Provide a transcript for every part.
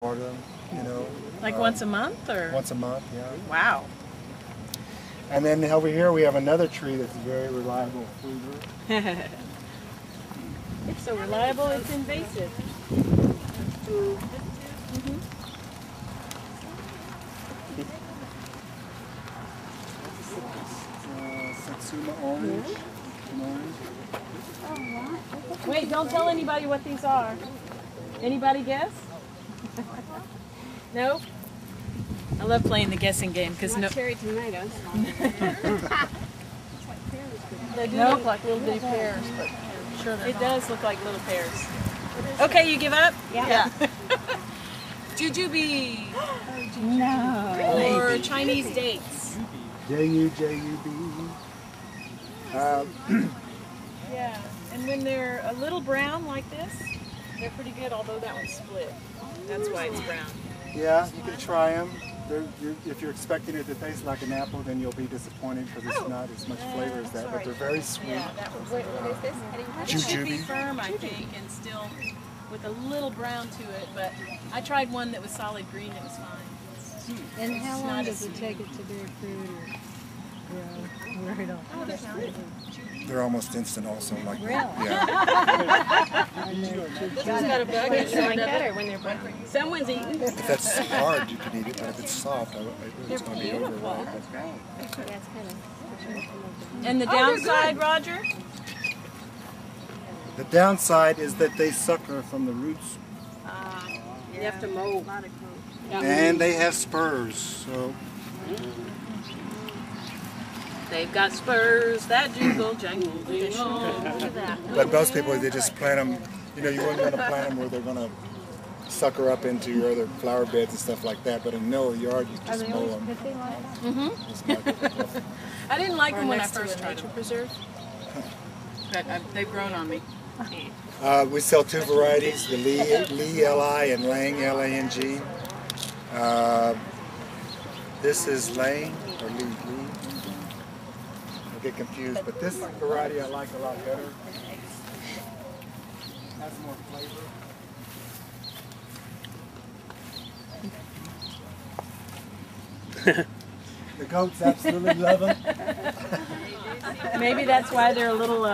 water them, you know. Like once a month, or? Once a month, yeah. Wow. And then over here we have another tree that's a very reliable fruiter. It's so reliable, it's invasive. Satsuma orange. Wait, don't tell anybody what these are. Anybody guess? No? I love playing the guessing game because no. Cherry tomatoes. They do look like little bitty pears, but sure it does look like little pears. Okay, you give up? Yeah. Jujube. No. Or Chinese dates. J-U-J-U-B. Yeah, and when they're a little brown like this, they're pretty good, although that one's split. That's why it's brown. Yeah, you can try them. If you're expecting it to taste like an apple, then you'll be disappointed because it's not as much flavor as that, but they're very sweet. Yeah, that one's What is this? It should be firm, I think, and still with a little brown to it, but I tried one that was solid green, it was fine. And how long does it take it to bear fruit or grow right on? Oh, there's fruit. They're almost instant also. Like, Really? yeah. This one's got a bug in Like it. better when they're brown. Someone's eating. If that's hard, you can eat it, but if it's soft, it's going to be overripe. Yeah, it's kind of. And the downside, Roger? The downside is that they sucker from the roots, You have to mold. and they have spurs. So They've got spurs that jingle, jangle, jingle. but most people, they just plant them. You know, you wouldn't want to plant them where they're going to sucker up into your other flower beds and stuff like that. But in the middle of the yard, you just mow them. I didn't like them when I first tried them. Preserve. But they've grown on me. We sell two varieties: the Lee L-I and Lang L-A-N-G. This is Lang or Lee. I get confused, but this variety I like a lot better. Has more flavor. The goats absolutely love them. Maybe that's why they're a little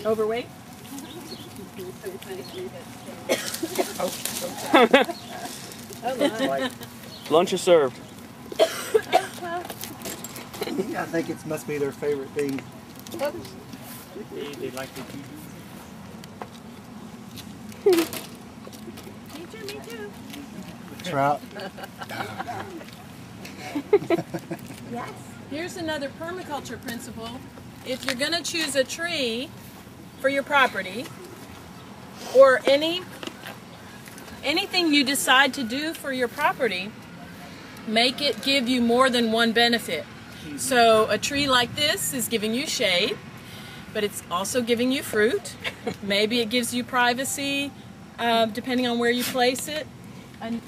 overweight. Lunch is served. I think it must be their favorite thing. They like the Me too. Trout. Yes. Here's another permaculture principle. If you're going to choose a tree for your property, or anything you decide to do for your property, make it give you more than one benefit. So a tree like this is giving you shade, but it's also giving you fruit. Maybe it gives you privacy, depending on where you place it. And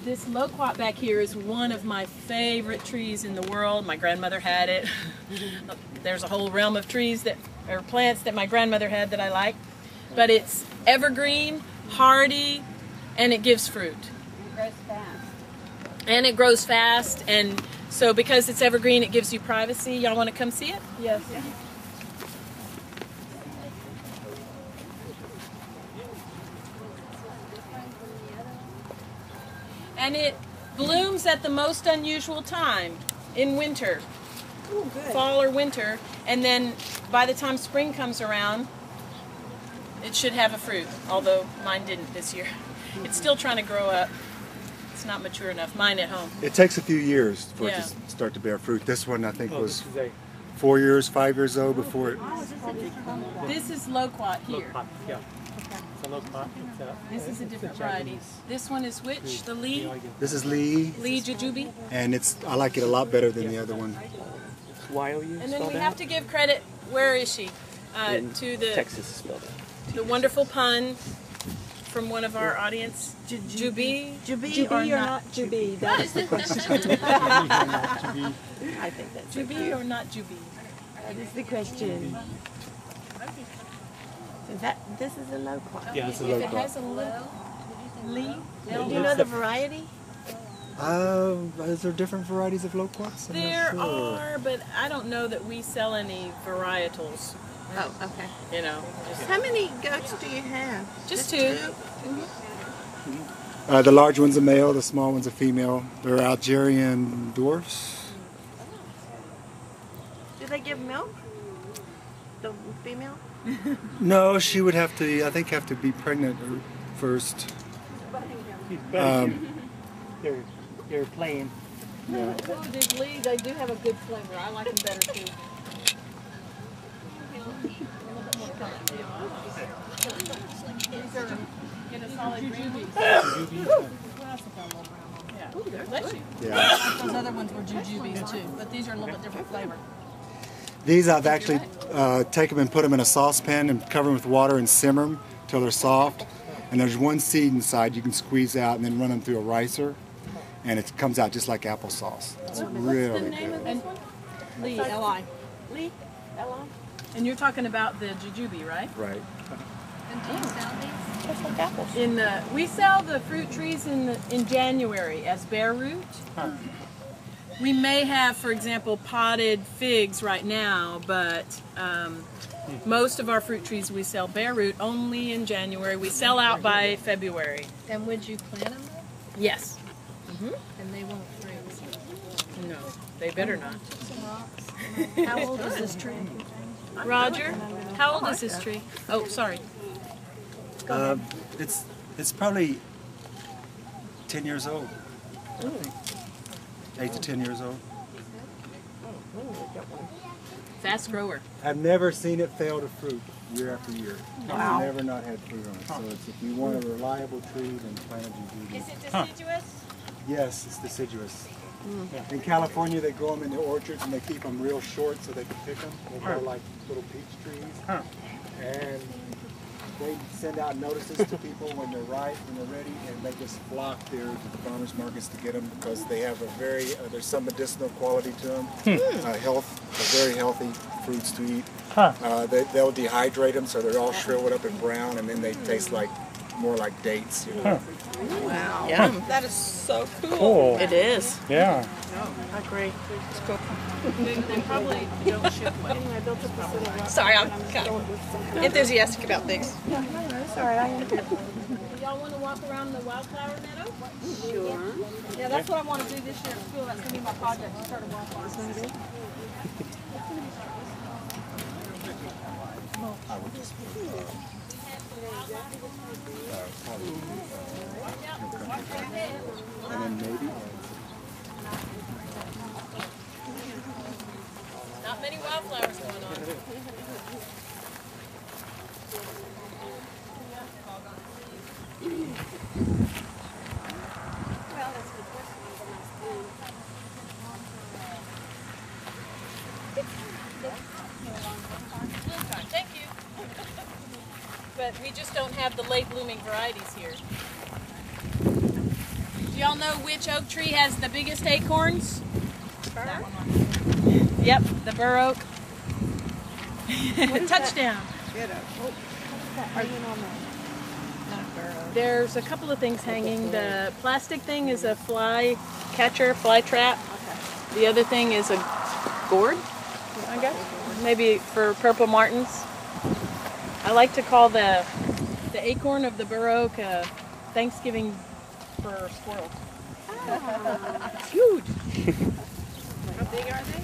this loquat back here is one of my favorite trees in the world. My grandmother had it. There's a whole realm of trees or plants that my grandmother had that I like. But it's evergreen, hardy, and it gives fruit. It grows fast. And it grows fast, and so because it's evergreen, it gives you privacy. Y'all want to come see it? Yes. Yeah. And it blooms at the most unusual time in winter, fall or winter, and then by the time spring comes around, it should have a fruit, although mine didn't this year. It's still trying to grow up. It's not mature enough. Mine at home. It takes a few years for it Yeah. to start to bear fruit. This one I think was this is a 4 years, 5 years old before it. This is loquat here. pot. Yeah. It's a low pot. This is a different variety. This one is which? The Lee This is Lee, Jujube. and I like it a lot better than the other one. Y-O-U And then spelled we out? have to give credit. Where is she? In To the Texas is spelled out. the wonderful pun from one of our audience. Jubi. Jubi or not Jubi? That is the question. I think that's Jubi or not Jubi? That is the question. This is a loquat. Yeah, it's a If low it pot. has a little, Lee? Do you know the variety? Is there different varieties of loquats? I'm not There sure. are, but I don't know that we sell any varietals. Oh, okay. You know, just, How many goats do you have? just two. The large one's a male, the small one's a female. They're Algerian dwarfs. Do they give milk? The female? No, she would have to, I think, have to be pregnant first. They're plain. Yeah. These Lee, they do have a good flavor. I like them better too. Get a solid green. Bless you. Yeah. Those other ones were jujubes too, but these are a little bit different flavor. These I've actually take them and put them in a saucepan and cover them with water and simmer them till they're soft. And there's one seed inside you can squeeze out and then run them through a ricer, and it comes out just like applesauce. It's really good. Lee, L-I. Lee? Ella? And you're talking about the jujube, right? Right. We sell the fruit trees in January as bare root. We may have, for example, potted figs right now, but most of our fruit trees we sell bare root only in January. We sell out by February. And would you plant them? Yes. And they won't freeze. No, they better not. How old is this tree? Roger, how old is this tree? Oh, sorry. It's probably 10 years old. 8 to 10 years old. Fast grower. I've never seen it fail to fruit year after year. Wow. It's never not had fruit on it. So it's, if you want a reliable tree, then plant a jujube. Is it deciduous? Yes, it's deciduous. In California, they grow them in the orchards and they keep them real short so they can pick them. They grow like little peach trees. And they send out notices to people when they're ripe, when they're ready, and they just flock there to the farmers markets to get them because they have a very, there's some medicinal quality to them. Very healthy fruits to eat. They'll dehydrate them so they're all shriveled up and brown, and then they taste like more like dates. You know? Wow. Yum. That is so cool. Cool. It is. Yeah. I agree. It's cool. They probably don't ship well. Sorry, I'm kind of enthusiastic about things. Sorry, I am too. Y'all want to walk around the wildflower meadow? Sure. Yeah, that's what I want to do this year at school. That's going to be my project, to start a wildflower meadow. And then maybe. Not many wildflowers going on. Thank you. But we just don't have the late blooming varieties here. Do y'all know which oak tree has the biggest acorns? That one. Yep, the bur oak. Touchdown. There's a couple of things hanging. The plastic thing is a fly catcher, fly trap. The other thing is a gourd, I guess. Maybe for purple martins. I like to call the acorn of the bur oak Thanksgiving for squirrels. It's huge. How big are they?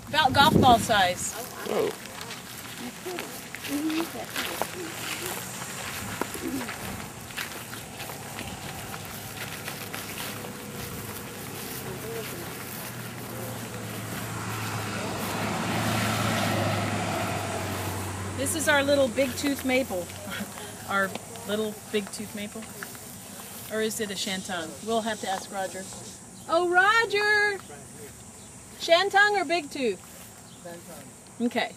About golf ball size. Oh. This is our little big tooth maple. Our little big tooth maple. Or is it a shantung? We'll have to ask Roger. Oh, Roger! Shantung or big tooth? Okay.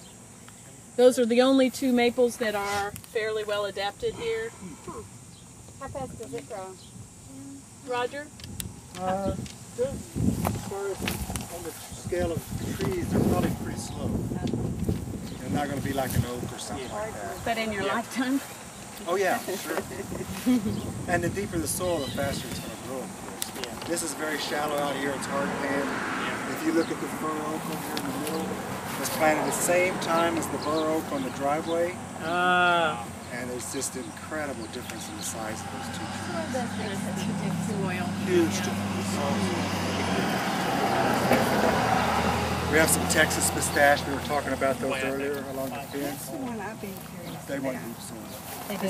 Those are the only two maples that are fairly well adapted here. How fast does it grow? Roger? As far as on the scale of trees, they're probably pretty slow. They're not going to be like an oak or something like that. But in your lifetime? Oh yeah, sure. And the deeper the soil, the faster it's going to grow, of course. Yeah. This is very shallow out here. It's hard pan. If you look at the fir oak over here in the middle, it was planted the same time as the bur oak on the driveway. And there's just an incredible difference in the size of those two trees. Huge difference. We have some Texas pistache. We were talking about those earlier along the fence. That's the one I've been curious They want about. deep soil. They do.